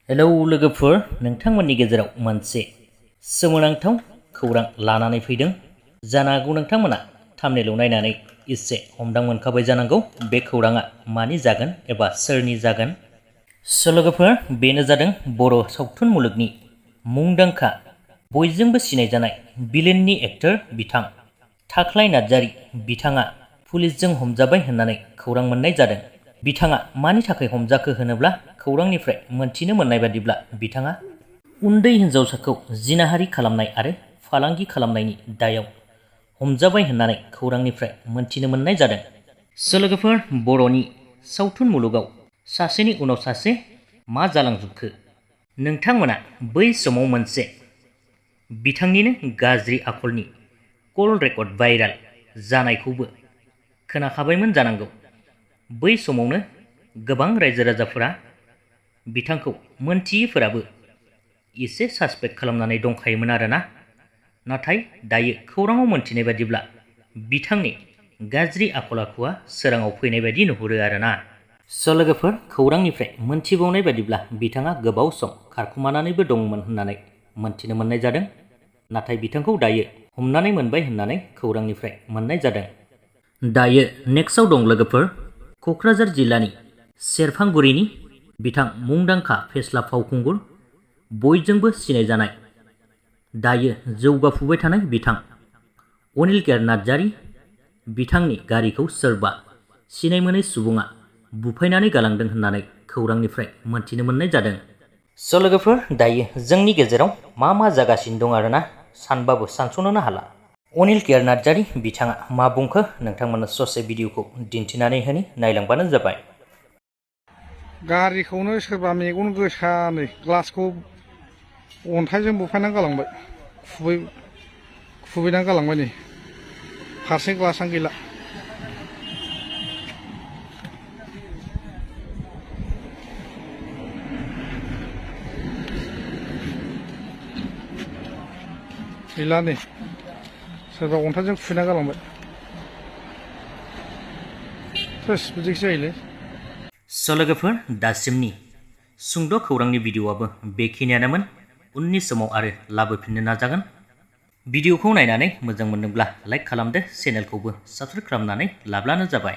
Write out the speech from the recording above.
Hello लोगोफोर, नोंथांमोननि गेजेराव मोनसे सोमोनांथाव खौरां लानानै फैदों। जानो हागौ नोंथांमोना थाम्बनेइलाव नायनानै एसे हमदां मोनखाबाय जानांगौ बे खौराङा मानि जागोन एबा सोरनि जागोन। लोगोफोर, बेनो जादों बर' सावथुन मुलुगनि मुंदांखा बयजोंबो सिनायजानाय भिलेननि एक्टर बिथां थाख्लाय नार्जारी बिथाङा पुलिसजों हमजाबाय होननानै खौरां मोननाय जादों। बिथाङा मानि थाखाय हमजाखो होनोब्ला खौरांनिफ्राय मोनथिनो मोननाय बादिब्ला बिथाङा उन्दै हिन्जावसाखौ जिनाहारि खालामनाय आरो फालांगि खालामनायनि दायाव हमजाबाय होननानै खौरांनिफ्राय मोनथिनो मोननाय जादों। लोगोफोर, बर'नि सावथुन मुलुगाव सासेनि उनाव सासे मा जालांजोबखो? नोंथांमोना बै समाव मोनसे बिथांनिनो गाज्रि आखलनि कल रेकर्ड भाइराल जानायखौबो खोनाखाबायमोन जानांगौ। बै समावनो गोबां रायजो राजाफोरा बिथांखौ मोनथियैफोराबो एसे सासपेक्ट खालामनानै दंखायोमोन आरोना। नाथाय दायो खौराङाव मोनथिनाय बादिब्ला बिथांनि गाज्रि आखल आखुआ सोराङाव फैनाय बायदि नुहुरो आरोना। लोगोफोर, खौरांनिफ्राय मोनथिबावनाय बादिब्ला बिथाङा गोबाव सम खारखुमानानैबो दंमोन होननानै मोनथिनो मोननाय जादों। नाथाय बिथांखौ दायो हमनानै मोनबाय होननानै खौरांनिफ्राय मोननाय जादों। दायो नेक्स्टआव दं लोगोफोर, क'क्राझार जिल्लानि सेरफांगुरिनि बिथां मुंदांखा फेस्ला फावखुंगुर बयजोंबो सिनायजानाय दायो जौगाफुबाय थानाय बिथां अनिल नार्जारी बिथांनि गारिखौ सोरबा सिनायमोनै सुबुङा बुफायनानै गालांदों होननानै खौरांनिफ्राय मोनथिनो मोननाय जादों। लोगोफोर, दायो जोंनि गेजेराव मा जागासिनो दं आरोना, सानबाबो सानस'नोनो हाला। अनिल नार्जारी बिथाङा मा बुंखो नोंथांमोननो ससे भिडिअखौ दिन्थिनानै होनि, नायलांबानो जाबाय। गारिखौनो सोरबा मेगन गोसानै ग्लासखौ अन्थाइजों बुफायनानै गालांबाय, खुबैनानै गालांबाय। नै फारसे ग्लासानो गैला। गैला, नै सोरबा अन्थाइजों खुबैना गालांबाय। बिदिसो जायोलै। लोगोफोर, दासिमनि सुंद' खौरांनि भिडिअआबो बेखिनियानोमोन। उननि समाव आरो लाबोफिननो नाजागोन। भिडिअखौ नायनानै मोजां मोनोब्ला लाइक खालामदो, चेनेलखौबो साबस्क्राइब खालामनानै लाब्लानो जाबाय।